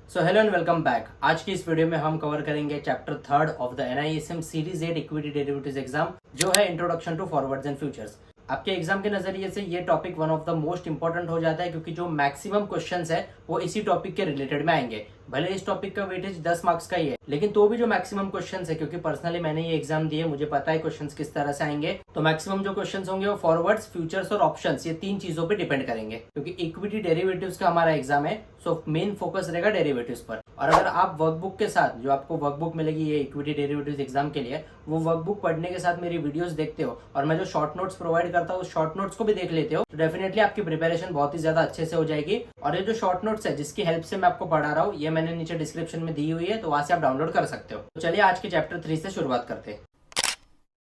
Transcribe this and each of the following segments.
So hello and welcome back. आज की इस वीडियो में हम कवर करेंगे chapter third of the NISM series 8 equity derivatives exam, जो है introduction to forwards and futures. आपके एग्जाम के नजरिए से ये topic one of the most important हो जाता है, क्योंकि जो मैक्सिमम क्वेश्चंस है वो इसी टॉपिक के रिलेटेड में आएंगे। भले इस टॉपिक का वेटेज 10 मार्क्स का ही है, लेकिन तो भी जो मैक्सिमम क्वेश्चंस है, क्योंकि पर्सनली मैंने ये एग्जाम दिए, मुझे पता है क्वेश्चंस किस तरह से आएंगे, तो मैक्सिमम जो क्वेश्चंस होंगे वो फॉरवर्ड्स, फ्यूचर्स और ऑप्शंस, ये तीन चीजों पे डिपेंड करेंगे। क्योंकि इक्विटी डेरिवेटिव्स का हमारा एग्जाम है, सो मेन फोकस रहेगा डेरिवेटिव्स पर। और अगर आप वर्कबुक के साथ, जो आपको वर्कबुक मिलेगी ये इक्विटी डेरिवेटिव्स एग्जाम के लिए, वो वर्कबुक पढ़ने के साथ मेरी वीडियोस देखते हो और मैं जो शॉर्ट नोट्स प्रोवाइड करता हूँ उस शॉर्ट नोट्स को भी देख लेते हो, तो डेफिनेटली आपकी प्रिपरेशन बहुत ही ज्यादा अच्छे से हो जाएगी। और ये जो शॉर्ट नोट्स है जिसकी हेल्प से मैं आपको पढ़ा रहा हूँ, ये मैंने नीचे डिस्क्रिप्शन में दी हुई है, तो वहां से आप डाउनलोड कर सकते हो। तो चलिए आज के चैप्टर 3 से शुरुआत करते हैं।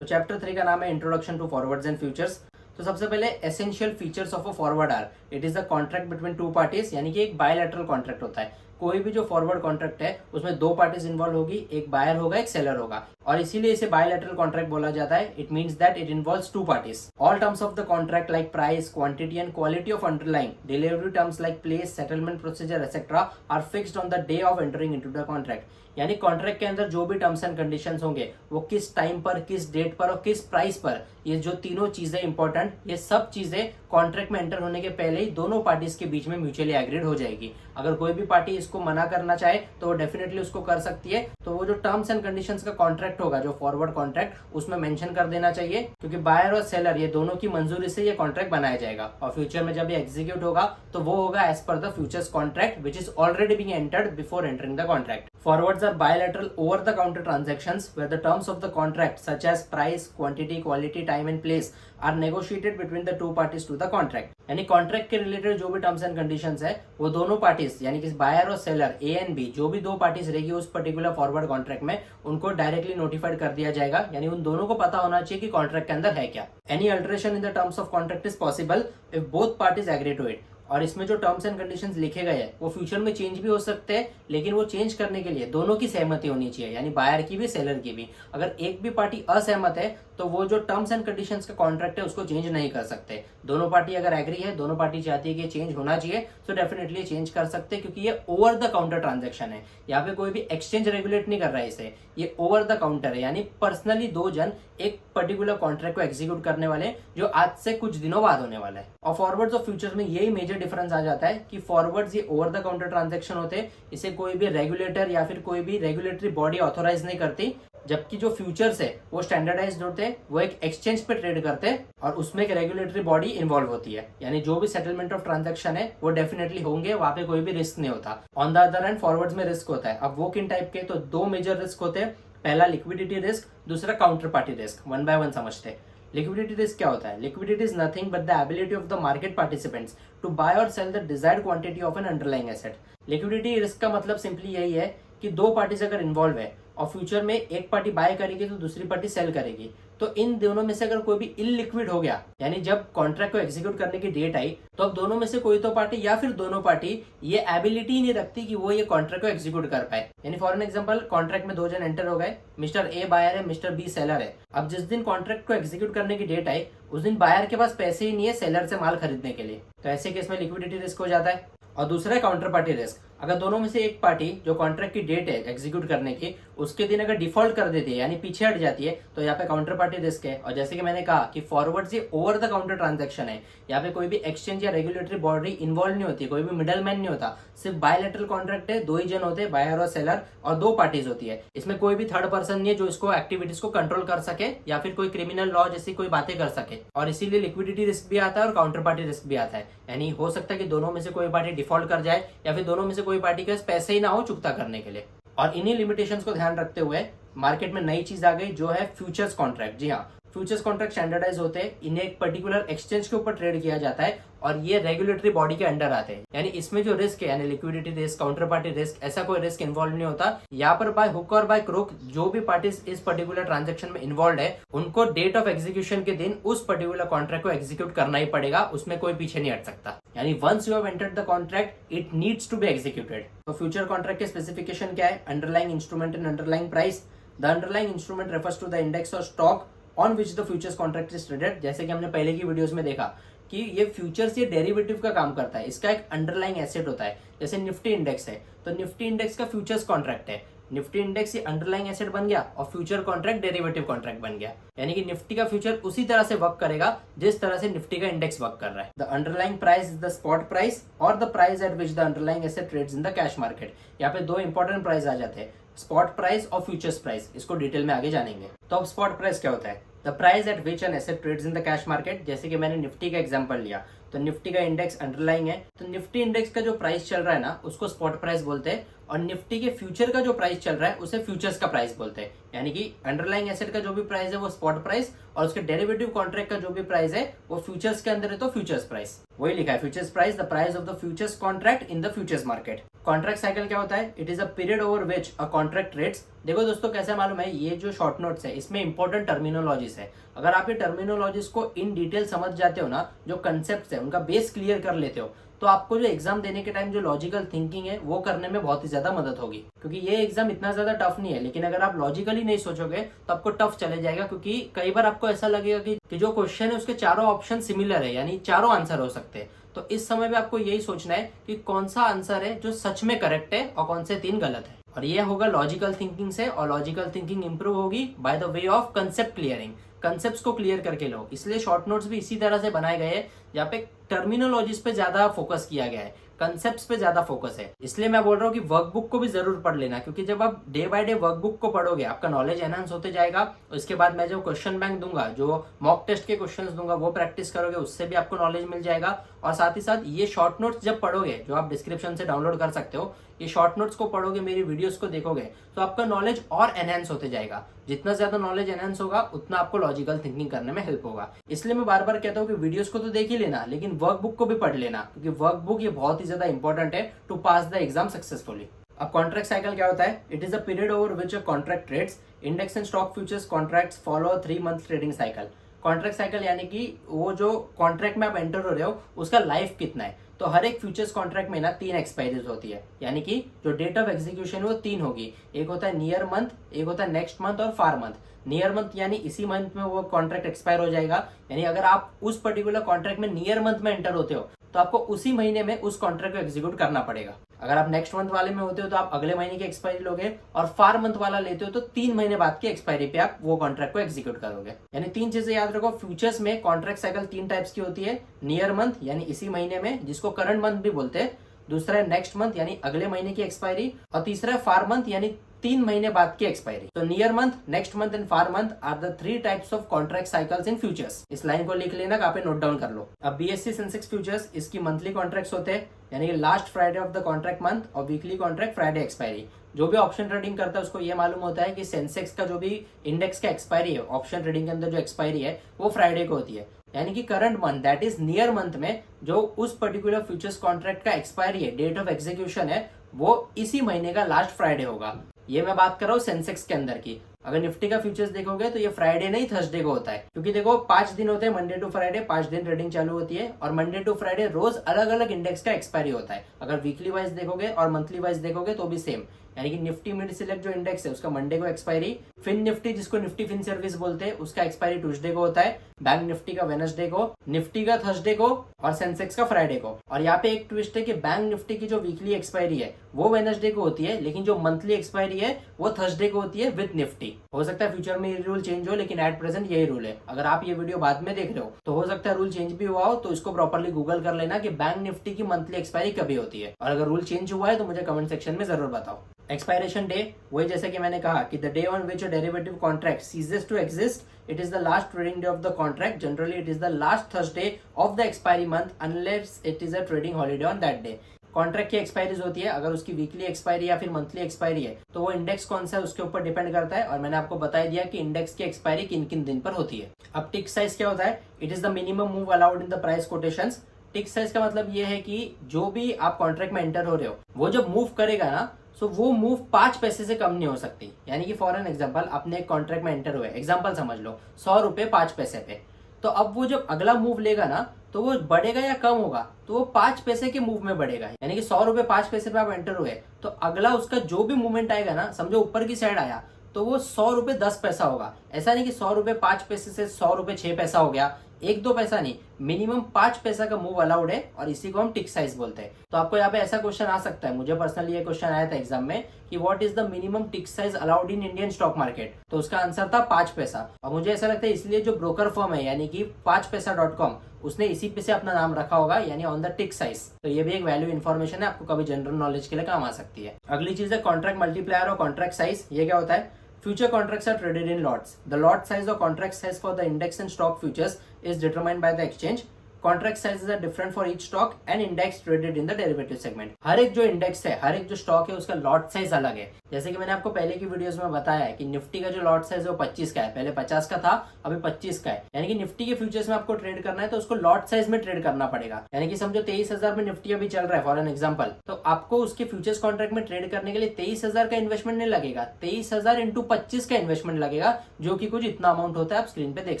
तो चैप्टर 3 का नाम है introduction to forwards and futures. तो सबसे पहले essential features of a forward are it is the contract between two parties, यानी कि एक बायलैटरल कॉन्ट्रैक्ट होता है। कोई भी जो फॉरवर्ड कॉन्ट्रैक्ट है उसमें दो पार्टीज इन्वॉल्व होगी, एक बायर होगा एक सेलर होगा, और इसीलिए इसे बायलैटरल कॉन्ट्रैक्ट बोला जाता है। It means that it involves two parties. All terms of the contract like price, quantity and quality of underlying delivery terms like place, settlement procedure etcetera are fixed on the day of entering into the contract. यानी contract के अंदर जो भी terms and conditions होंगे वो किस time पर, किस डेट पर और किस प्राइस पर, ये जो तीनों चीजें इंपॉर्टेंट, ये सब चीजें कॉन्ट्रैक्ट में एंटर होने के पहले ही दोनों पार्टीज के बीच में म्यूचुअली एग्रीड हो जाएगी। अगर कोई भी पार्टी इसको मना करना चाहे तो वो डेफिनेटली उसको कर सकती है। तो वो जो टर्म्स एंड कंडीशंस का कॉन्ट्रैक्ट होगा, जो फॉरवर्ड कॉन्ट्रैक्ट, उसमें मेंशन कर देना चाहिए, क्योंकि बायर और सेलर ये दोनों की मंजूरी से ये कॉन्ट्रैक्ट बनाया जाएगा। और फ्यूचर में जब ये एग्जीक्यूट होगा तो वो होगा as per the futures contract which is already being entered before entering the contract. Forwards are bilateral over-the-counter transactions where the terms of the contract, such as price, quantity, quality, time and place, are negotiated between the two parties to the contract. यानी contract के related जो भी terms and conditions है वो दोनों parties, यानी कि buyer और सेलर ए एंड बी, जो भी दो पार्टीज रहेगी उस पर्टिकुलर फॉरवर्ड कॉन्ट्रैक्ट में, उनको डायरेक्टली नोटिफाइड कर दिया जाएगा। यानी उन दोनों को पता होना चाहिए कि कॉन्ट्रैक्ट के अंदर है क्या। Any alteration in the terms of contract is possible if both parties agree to it. और इसमें जो टर्म्स एंड कंडीशंस लिखे गए हैं वो फ्यूचर में चेंज भी हो सकते हैं, लेकिन वो चेंज करने के लिए दोनों की सहमति होनी चाहिए, यानी बायर की भी सेलर की भी। अगर एक भी पार्टी असहमत है तो वो जो टर्म्स एंड कंडीशंस का कॉन्ट्रैक्ट है उसको चेंज नहीं कर सकते। दोनों पार्टी अगर एग्री है, दोनों पार्टी चाहती है कि चेंज होना चाहिए, तो डेफिनेटली चेंज कर सकते हैं, क्योंकि ये ओवर द काउंटर ट्रांजेक्शन है। यहाँ पे कोई भी एक्सचेंज रेगुलेट नहीं कर रहा है इसे, ये ओवर द काउंटर है, यानी पर्सनली दो जन एक पर्टिकुलर कॉन्ट्रैक्ट को एग्जीक्यूट करने वाले, जो आज से कुछ दिनों बाद होने वाला है। और फॉरवर्ड्स और फ्यूचर्स में यही मेजर डिफरेंस आ जाता है कि फॉरवर्ड्स ये ओवर द काउंटर ट्रांजेक्शन होते हैं, इसे कोई भी रेगुलेटर या फिर कोई भी रेगुलेटरी बॉडी ऑथोराइज नहीं करती, जबकि जो फ्यूचर्स है वो स्टैंडर्डाइज्ड होते हैं, वो एक एक्सचेंज पे ट्रेड करते हैं और उसमें एक रेगुलेटरी बॉडी इन्वॉल्व होती है। यानी जो भी सेटलमेंट ऑफ ट्रांजैक्शन है वो डेफिनेटली होंगे, वहां पे कोई भी रिस्क नहीं होता। On the other hand forwards में रिस्क होता है। अब वो किन टाइप के, तो दो मेजर रिस्क होते हैं। पहला लिक्विडिटी रिस्क, दूसरा counterparty risk. One by one समझते हैं। लिक्विडिटी रिस्क क्या होता है? Liquidity is nothing but the ability of the market participants to buy और sell the desired quantity of an underlying asset. Liquidity risk का मतलब simply यही है कि दो पार्टीज अगर इन्वॉल्व है और फ्यूचर में एक पार्टी बाय करेगी तो दूसरी पार्टी सेल करेगी, तो इन दोनों में से अगर कोई भी इलिक्विड हो गया, यानी जब कॉन्ट्रैक्ट को एग्जीक्यूट करने की डेट आई, तो अब दोनों में से कोई तो पार्टी या फिर दोनों पार्टी ये एबिलिटी नहीं रखती कि वो ये कॉन्ट्रैक्ट को एग्जीक्यूट कर पाए। यानी फॉर एन एग्जांपल, कॉन्ट्रैक्ट में दो जन एंटर हो गए, मिस्टर ए बायर है, मिस्टर बी सेलर है। अब जिस दिन कॉन्ट्रैक्ट को एग्जीक्यूट करने की डेट आई, उस दिन बायर के पास पैसे ही नहीं है सेलर से माल खरीदने के लिए, तो ऐसे केस में लिक्विडिटी रिस्क हो जाता है। और दूसरा है काउंटर पार्टी रिस्क। अगर दोनों में से एक पार्टी जो कॉन्ट्रैक्ट की डेट है एग्जीक्यूट करने की, उसके दिन अगर डिफॉल्ट कर देती है, यानी पीछे हट जाती है, तो यहाँ पे काउंटर पार्टी रिस्क है। और जैसे कि मैंने कहा कि फॉरवर्ड ये ओवर द काउंटर ट्रांजैक्शन है, यहाँ पे कोई भी एक्सचेंज या रेगुलेटरी बॉडी इन्वॉल्व नहीं होती, कोई भी मिडल मैन नहीं होता, सिर्फ बायलैटरल कॉन्ट्रैक्ट है, दो ही जन होते हैं, बायर और सेलर, और दो पार्टीज होती है। इसमें कोई भी थर्ड पर्सन नहीं है जो इसको एक्टिविटीज को कंट्रोल कर सके या फिर कोई क्रिमिनल लॉ जैसी कोई बातें कर सके। और इसीलिए लिक्विडिटी रिस्क भी आता है और काउंटर पार्टी रिस्क भी आता है। यानी हो सकता है कि दोनों में से कोई पार्टी डिफॉल्ट कर जाए या फिर दोनों में से कोई पार्टी के पास पैसे ही ना हो चुकता करने के लिए। और इन्हीं लिमिटेशंस को ध्यान रखते हुए मार्केट में नई चीज आ गई, जो है फ्यूचर्स कॉन्ट्रैक्ट। जी हाँ, फ्यूचर्स कॉन्ट्रैक्ट स्टैंडर्डाइज होते हैं, इन्हें एक पर्टिकुलर एक्सचेंज के ऊपर ट्रेड किया जाता है और ये रेगुलेटरी बॉडी के अंडर आते हैं। यानी इसमें जो रिस्क है, यानी liquidity risk, counter party risk, ऐसा कोई रिस्क इन्वॉल्व नहीं होता। यहाँ पर बाय हुक और बाय क्रुक जो भी पार्टीज इस पर्टिकुलर ट्रांजेक्शन में इन्वॉल्व है, उनको डेट ऑफ एग्जीक्यूशन के दिन उस पर्टिकुलर कॉन्ट्रैक्ट को एग्जीक्यूट करना ही पड़ेगा, उसमें कोई पीछे नहीं हट सकता। यानी once you have entered the contract, it needs to be executed. तो फ्यूचर कॉन्ट्रैक्ट के स्पेसिफिकेशन क्या है? Underlying instrument and underlying price. The underlying instrument refers to the index और stock on which the futures contract is traded. जैसे कि हमने पहले की वीडियोस में देखा कि ये फ्यूचर्स ये डेरिवेटिव का काम करता है, इसका एक अंडरलाइंग एसेट होता है। जैसे निफ्टी इंडेक्स है तो निफ्टी इंडेक्स का फ्यूचर्स कॉन्ट्रैक्ट है, निफ्टी इंडेक्स ये अंडरलाइंग एसेट बन गया और फ्यूचर कॉन्ट्रैक्ट डेरिवेटिव कॉन्ट्रैक्ट बन गया। यानी कि निफ्टी का फ्यूचर उसी तरह से वर्क करेगा जिस तरह से निफ्टी का इंडेक्स वर्क कर रहा है। The underlying price is the spot price और the price at which the underlying asset trades in the cash market. यहाँ पे दो इंपॉर्टेंट प्राइस आ जाते हैं, स्पॉट प्राइस और फ्यूचर्स प्राइस। इसको डिटेल में आगे जानेंगे। तो अब स्पॉट प्राइस क्या होता है? The price at which an asset trades in the cash market. जैसे कि मैंने निफ्टी का एग्जांपल लिया तो निफ्टी का इंडेक्स अंडरलाइंग है, तो निफ्टी इंडेक्स का जो प्राइस चल रहा है ना उसको स्पॉट प्राइस बोलते हैं, और निफ्टी के फ्यूचर का जो प्राइस चल रहा है उसे फ्यूचर्स का प्राइस बोलते हैं। यानी कि अंडरलाइंग एसेट का जो भी प्राइस है वो स्पॉट प्राइस, और उसके डेरिवेटिव कॉन्ट्रैक्ट का जो भी प्राइस है वो फ्यूचर्स के अंदर है तो फ्यूचर्स प्राइस। वही लिखा है futures price, the price of the futures contract in the futures market. Contract cycle क्या होता है? It is a period over which a contract trades. देखो दोस्तों कैसे मालूम है, ये जो शॉर्ट नोट्स है इसमें इंपॉर्टेंट टर्मिनोलॉजीज है। अगर आप ये टर्मिनोलॉजीज को इन डिटेल समझ जाते हो ना, जो कंसेप्ट है उनका बेस क्लियर कर लेते हो, तो आपको जो एग्जाम देने के टाइम जो लॉजिकल थिंकिंग है वो करने में बहुत ही ज्यादा मदद होगी। क्योंकि ये एग्जाम इतना ज्यादा टफ नहीं है, लेकिन अगर आप लॉजिकली नहीं सोचोगे तो आपको टफ चले जाएगा। क्योंकि कई बार आपको ऐसा लगेगा कि जो क्वेश्चन है उसके चारों ऑप्शन सिमिलर है, यानी चारों आंसर हो सकते हैं। तो इस समय में आपको यही सोचना है कि कौन सा आंसर है जो सच में करेक्ट है और कौन से 3 गलत है। और ये होगा लॉजिकल थिंकिंग से, और लॉजिकल थिंकिंग इंप्रूव होगी by the way of concept clearing. Concepts को क्लियर करके लो। इसलिए शॉर्ट नोट्स भी इसी तरह से बनाए गए हैं, जहाँ पे टर्मिनोलॉजीज पे ज्यादा फोकस किया गया है, कंसेप्ट्स पे ज्यादा फोकस है। इसलिए मैं बोल रहा हूँ कि वर्कबुक को भी जरूर पढ़ लेना, क्योंकि जब आप डे बाय डे वर्कबुक को पढ़ोगे आपका नॉलेज एनहांस होते जाएगा। उसके बाद मैं जो क्वेश्चन बैंक दूंगा, जो मॉक टेस्ट के क्वेश्चंस दूंगा, वो प्रैक्टिस करोगे, उससे भी आपको नॉलेज मिल जाएगा। और साथ ही साथ ये शॉर्ट नोट्स जब पढ़ोगे, जो आप डिस्क्रिप्शन से डाउनलोड कर सकते हो, ये शॉर्ट नोट्स को पढ़ोगे, मेरी वीडियोस को देखोगे, तो आपका नॉलेज और एनहांस होते जाएगा। जितना ज्यादा नॉलेज एनहांस होगा उतना आपको लॉजिकल थिंकिंग करने में हेल्प होगा। इसलिए मैं बार बार कहता हूँ कि वीडियोस को तो देख ही लेना, लेकिन वर्कबुक को भी पढ़ लेना, क्योंकि वर्कबुक ये बहुत ही ज्यादा इंपॉर्टेंट है to pass the exam successfully. अब कॉन्ट्रैक्ट साइकिल क्या होता है? It is a period over which a contract trades. Index and stock futures contracts follow 3 month trading cycle. Contract cycle यानी कि वो जो कॉन्ट्रैक्ट में आप एंटर हो रहे हो उसका लाइफ कितना है। तो हर एक फ्यूचर्स कॉन्ट्रैक्ट में ना 3 एक्सपायरीज होती है, यानी कि जो डेट ऑफ एग्जीक्यूशन है वो 3 होगी। एक होता है नियर मंथ, एक होता है नेक्स्ट मंथ और फार मंथ। नियर मंथ यानी इसी मंथ में वो कॉन्ट्रैक्ट एक्सपायर हो जाएगा, यानी अगर आप उस पर्टिकुलर कॉन्ट्रैक्ट में नियर मंथ में एंटर होते हो तो आपको उसी महीने में उस कॉन्ट्रैक्ट को एग्जीक्यूट करना पड़ेगा। अगर आप नेक्स्ट मंथ वाले में होते हो तो आप अगले महीने की एक्सपायरी लोगे, और फार मंथ वाला लेते हो तो 3 महीने बाद की एक्सपायरी पे आप वो कॉन्ट्रैक्ट को एग्जीक्यूट करोगे। यानी 3 चीजें याद रखो, फ्यूचर्स में कॉन्ट्रैक्ट साइकिल 3 टाइप्स की होती है। नियर मंथ यानी इसी महीने में, जिसको करंट मंथ भी बोलते हैं। दूसरा है नेक्स्ट मंथ यानी अगले महीने की एक्सपायरी, और तीसरा है फार मंथ यानी 3 महीने बाद की एक्सपायरी। तो near month, next month and far month are the 3 types of contract cycles in futures. इस लाइन को लिख लेना, कहाँ पे नोट डाउन कर लो। अब बीएससी सेंसेक्स फ्यूचर्स, इसकी मंथली कॉन्ट्रैक्ट्स होते हैं, यानी कि last Friday of the contract month, और वीकली कॉन्ट्रैक्ट फ्राइडे एक्सपायरी। जो भी ऑप्शन ट्रेडिंग करता है उसको ये मालूम होता है कि सेंसेक्स का जो भी इंडेक्स का एक्सपायरी है, ऑप्शन ट्रेडिंग के अंदर जो एक्सपायरी है वो फ्राइडे को होती है। यानी कि current month that is near month में जो उस पर्टिकुलर फ्यूचर्स कॉन्ट्रैक्ट का एक्सपायरी है, डेट ऑफ एग्जीक्यूशन है, वो इसी महीने का लास्ट फ्राइडे होगा। ये मैं बात कर रहा हूँ सेंसेक्स के अंदर की। अगर निफ्टी का फ्यूचर्स देखोगे तो ये फ्राइडे नहीं थर्सडे को होता है, क्योंकि देखो 5 दिन होते हैं, मंडे टू फ्राइडे 5 दिन ट्रेडिंग चालू होती है, और मंडे टू फ्राइडे रोज अलग अलग इंडेक्स का एक्सपायरी होता है। अगर वीकली वाइज देखोगे और मंथली वाइज देखोगे तो भी सेम, यानी कि निफ्टी मिड सिलेक्ट जो इंडेक्स है उसका मंडे को एक्सपायरी, फिन निफ्टी जिसको निफ्टी फिन सर्विस बोलते हैं उसका एक्सपायरी ट्यूसडे को होता है, बैंक निफ्टी का वेडनेसडे को, निफ्टी का थर्सडे को, और सेंसेक्स का फ्राइडे को। और यहाँ पे एक ट्विस्ट है कि बैंक निफ्टी की जो वीकली एक्सपायरी है वो वेडनेसडे को होती है, लेकिन जो मंथली एक्सपायरी है वो थर्सडे को होती है विद निफ्टी। हो सकता है फ्यूचर में ये रूल चेंज हो, लेकिन एट प्रेजेंट यही रूल है। अगर आप ये वीडियो बाद में देख रहे हो तो हो सकता है रूल चेंज भी हुआ हो, तो इसको प्रॉपर्ली गूगल कर लेना कि बैंक निफ्टी की मंथली एक्सपायरी कभी होती है, और अगर रूल चेंज हुआ है तो मुझे कमेंट सेक्शन में जरूर बताओ। एक्सपायरेशन डे, वही जैसे कि मैंने कहा कि the day on which a derivative contract ceases to exist, it is the last trading day of the contract. Generally it is the last Thursday of the expiry month unless it is a trading holiday on that day. Contract की expiries होती है, अगर उसकी weekly expiry या फिर monthly expiry है तो वो इंडेक्स कौन सा है उसके ऊपर डिपेंड करता है, और मैंने आपको बता दिया कि इंडेक्स की एक्सपायरी किन किन दिन पर होती है। अब टिक साइज क्या होता है? It is the minimum move allowed in the price quotations. Tick size का मतलब ये है कि जो भी आप कॉन्ट्रैक्ट में एंटर हो रहे हो वो जब मूव करेगा ना, सो वो मूव 5 पैसे से कम नहीं हो सकती। यानी कि फॉर एन एग्जांपल आपने एक कॉन्ट्रैक्ट में एंटर हुए, एग्जांपल समझ लो 100 रुपए 5 पैसे पे, तो अब वो जब अगला मूव लेगा ना तो वो बढ़ेगा या कम होगा, तो वो 5 पैसे के मूव में बढ़ेगा। यानी कि 100 रुपए 5 पैसे पे आप एंटर हुए तो अगला उसका जो भी मूवमेंट आएगा ना, समझो ऊपर की साइड आया तो वो 100 रुपए 10 पैसा होगा। ऐसा नहीं कि 100 रुपए 5 पैसे से 100 रुपए 6 पैसा हो गया, एक दो पैसा नहीं, मिनिमम 5 पैसा का मूव अलाउड है और इसी को हम टिक साइज बोलते हैं। तो आपको यहाँ पे ऐसा क्वेश्चन आ सकता है, मुझे पर्सनली ये क्वेश्चन आया था एग्जाम में कि what is the minimum tick size allowed in Indian stock market. तो उसका आंसर था 5 पैसा। और मुझे ऐसा लगता है इसलिए जो ब्रोकर फर्म है यानी कि 5paisa.com उसने इसी पे से अपना नाम रखा होगा, यानी ऑन द टिक साइज। तो ये भी एक वैल्यू इन्फॉर्मेशन है, आपको कभी जनरल नॉलेज के लिए काम आ सकती है। अगली चीज है कॉन्ट्रैक्ट मल्टीप्लायर और कॉन्ट्रैक्ट साइज। ये क्या होता है? Future contracts are traded in lots. The lot size or contract size for the index and stock futures is determined by the exchange. Contract sizes are different for each stock and index traded in the derivative segment. हर एक जो index है, हर एक जो stock है, उसका lot size अलग है। जैसे कि मैंने आपको पहले की वीडियोस में बताया है कि निफ्टी का जो लॉट साइज है वो 25 का है, पहले 50 का था, अभी 25 का है। यानी कि निफ्टी के फ्यूचर्स में आपको ट्रेड करना है तो उसको लॉट साइज में ट्रेड करना पड़ेगा। यानी कि समझो 23,000 में निफ्टी अभी चल रहा है फॉर एन एग्जाम्पल, तो आपको उसके फ्यूचर्स कॉन्ट्रैक्ट में ट्रेड करने के लिए 23,000 का इन्वेस्टमेंट नहीं लगेगा, 23,000 इंटू 25 का इन्वेस्टमेंट लगेगा, जो कि कुछ इतना अमाउंट होता है, आप स्क्रीन पे देख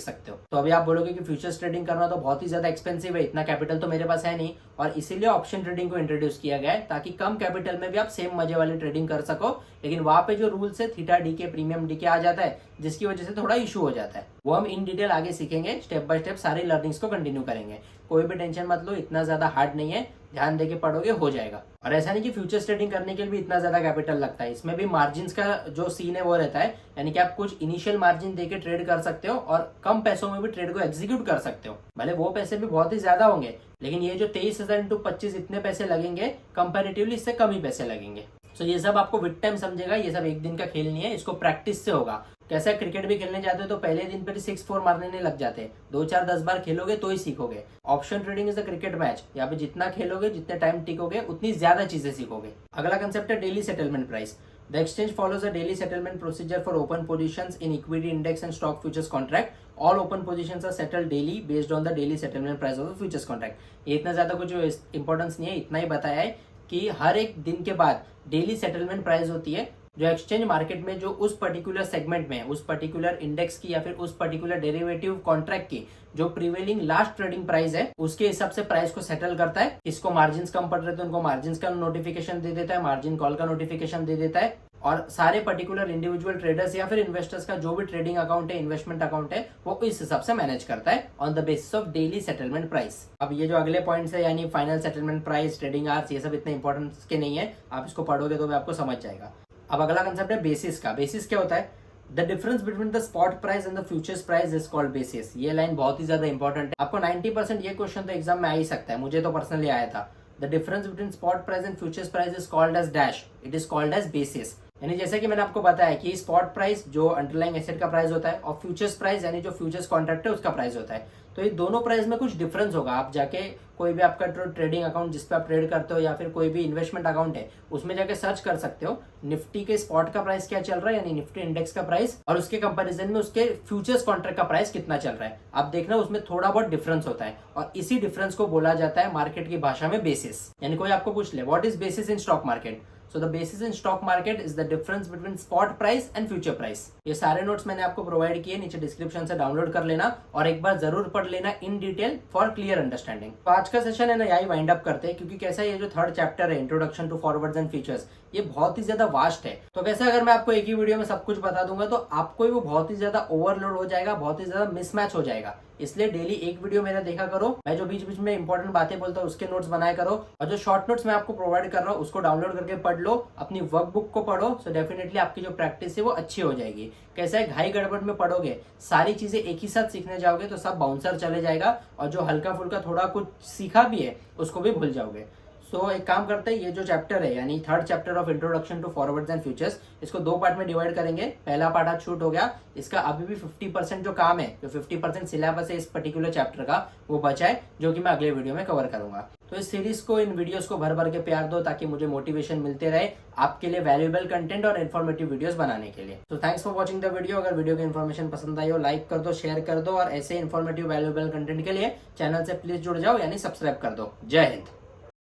सकते हो। तो अभी आप बोलोगे कि फ्यूचर्स ट्रेडिंग करना तो बहुत ही ज्यादा एक्सपेंसिव है, इतना कैपिटल तो मेरे पास है नहीं, और इसीलिए ऑप्शन ट्रेडिंग को इंट्रोड्यूस किया गया है ताकि कम कैपिटल में भी आप सेम मजे वाली ट्रेडिंग कर सको। लेकिन वहां पे जो रूल्स है थीटा डी के, प्रीमियम डी के आ जाता है, जिसकी वजह से थोड़ा इशू हो जाता है। वो हम इन डिटेल आगे सीखेंगे, स्टेप बाय स्टेप सारी लर्निंग्स को कंटिन्यू करेंगे। कोई भी टेंशन मत लो, इतना ज्यादा हार्ड नहीं है, ध्यान देके पढ़ोगे हो जाएगा। और ऐसा नहीं कि फ्यूचर्स ट्रेडिंग करने के लिए भी इतना ज्यादा कैपिटल लगता है, इसमें भी मार्जिन का जो सीन है वो रहता है, यानी कि आप कुछ इनिशियल मार्जिन देके ट्रेड कर सकते हो और कम पैसों में भी ट्रेड को एग्जीक्यूट कर सकते हो। भले वो पैसे भी बहुत ही ज्यादा होंगे, लेकिन ये जो 23,000 इंटू 25 इतने पैसे लगेंगे, कंपेरेटिवली इससे कम ही पैसे लगेंगे। तो ये सब आपको विद टाइम समझेगा, ये सब एक दिन का खेल नहीं है, इसको प्रैक्टिस से होगा। कैसा क्रिकेट भी खेलने जाते हो तो पहले दिन पर 6-4 मारने नहीं लग जाते, 2-4-10 बार खेलोगे तो ही सीखोगे। Option trading is a cricket match, यहाँ पे जितना खेलोगे, जितने टाइम टिकोगे, उतनी ज्यादा चीजें सीखोगे। अगला कंसेप्ट है daily settlement price. The exchange follows a daily settlement procedure for open positions in equity index and stock futures contract. All open positions are settled daily based on the daily settlement price of the futures contract. ये इतना ज्यादा कुछ importance नहीं है, इतना ही बताया है कि हर एक दिन के बाद डेली सेटलमेंट प्राइस होती है, जो एक्सचेंज मार्केट में जो उस पर्टिकुलर सेगमेंट में, उस पर्टिकुलर इंडेक्स की या फिर उस पर्टिकुलर डेरिवेटिव कॉन्ट्रैक्ट की जो प्रीवेलिंग लास्ट ट्रेडिंग प्राइस है, उसके हिसाब से प्राइस को सेटल करता है। इसको मार्जिन कम पड़ रहे थे उनको मार्जिन का नोटिफिकेशन दे देता है, मार्जिन कॉल का नोटिफिकेशन दे देता है, और सारे पर्टिकुलर इंडिविजुअल ट्रेडर्स या फिर इन्वेस्टर्स का जो भी ट्रेडिंग अकाउंट है, इन्वेस्टमेंट अकाउंट है, वो इस हिसाब से मैनेज करता है on the basis of daily settlement price. अब ये जो अगले पॉइंट्स है, यानी final settlement price, trading hours, ये सब इतने इंपॉर्टेंस के नहीं है, आप इसको पढ़ोगे तो भी आपको समझ जाएगा। अब अगला कंसेप्ट है बेसिस का। बेसिस क्या होता है? The difference between the spot price and the futures price is called basis. ये लाइन बहुत ही ज्यादा इंपॉर्टेंट है, आपको 90% ये क्वेश्चन तो एग्जाम में आ ही सकता है, मुझे तो पर्सनली आया था। The difference between spot price and futures price is called as dash, it is called as basis. यानी जैसे कि मैंने आपको बताया कि स्पॉट प्राइस जो अंडरलाइंग एसेट का प्राइस होता है, और फ्यूचर्स प्राइस यानी जो फ्यूचर्स कॉन्ट्रैक्ट है उसका प्राइस होता है। तो ये दोनों प्राइस में कुछ डिफरेंस होगा। आप जाके कोई भी आपका ट्रेडिंग अकाउंट जिस पे आप ट्रेड करते हो या फिर कोई भी इन्वेस्टमेंट अकाउंट है, उसमें जाके सर्च कर सकते हो निफ्टी के स्पॉट का प्राइस क्या चल रहा है, यानी निफ्टी इंडेक्स का प्राइस, और उसके कंपैरिजन में उसके फ्यूचर्स कॉन्ट्रैक्ट का प्राइस कितना चल रहा है। आप देखना उसमें थोड़ा बहुत डिफरेंस होता है, और इसी डिफरेंस को बोला जाता है मार्केट की भाषा में बेसिस। यानी कोई आपको पूछ ले what is basis in stock market, so the basis in stock market is the difference between spot price and future price. ये सारे नोट्स मैंने आपको प्रोवाइड किए, नीचे डिस्क्रिप्शन से डाउनलोड कर लेना और एक बार जरूर पढ़ लेना in detail for clear understanding. तो आज का सेशन है ना यही वाइंड अप करते हैं, क्योंकि कैसा ये जो थर्ड चैप्टर है introduction to forwards and futures, ये बहुत ही ज्यादा वास्ट है। तो कैसे अगर मैं आपको एक ही वीडियो में सब कुछ बता दूंगा तो आपको वो बहुत ही ज्यादा ओवरलोड हो जाएगा, बहुत ही ज्यादा मिसमैच हो जाएगा। इसलिए डेली एक वीडियो मेरा देखा करो, मैं जो बीच बीच में इंपॉर्टेंट बातें बोलता हूँ उसके नोट्स बनाया करो, और जो शॉर्ट नोट्स मैं आपको प्रोवाइड कर रहा हूँ उसको डाउनलोड करके पढ़ लो, अपनी वर्कबुक को पढ़ो, सो डेफिनेटली आपकी जो प्रैक्टिस है वो अच्छी हो जाएगी। कैसा है, घाई गड़बड़ में पढ़ोगे, सारी चीजें एक ही साथ सीखने जाओगे तो सब बाउंसर चले जाएगा, और जो हल्का फुल्का थोड़ा कुछ सीखा भी है उसको भी भूल जाओगे। सो एक काम करते हैं, ये जो चैप्टर है यानी third chapter of introduction to forwards and futures, इसको 2 पार्ट में डिवाइड करेंगे। पहला पार्ट आज शूट हो गया, इसका अभी भी 50% जो काम है, जो 50% सिलेबस है इस पर्टिकुलर चैप्टर का, वो बचा है, जो कि मैं अगले वीडियो में कवर करूंगा। तो इस सीरीज को, इन वीडियोस को भर भर के प्यार दो, ताकि मुझे मोटिवेशन मिलते रहे आपके लिए वैल्यूएबल कंटेंट और इन्फॉर्मेटिव वीडियोस बनाने के लिए। तो thanks for watching the video. अगर वीडियो की इन्फॉर्मेशन पसंद आई हो, लाइक कर दो, शेयर कर दो, और ऐसे इन्फॉर्मेटिव वैल्यूएबल कंटेंट के लिए चैनल से प्लीज जुड़ जाओ, यानी सब्सक्राइब कर दो। जय हिंद।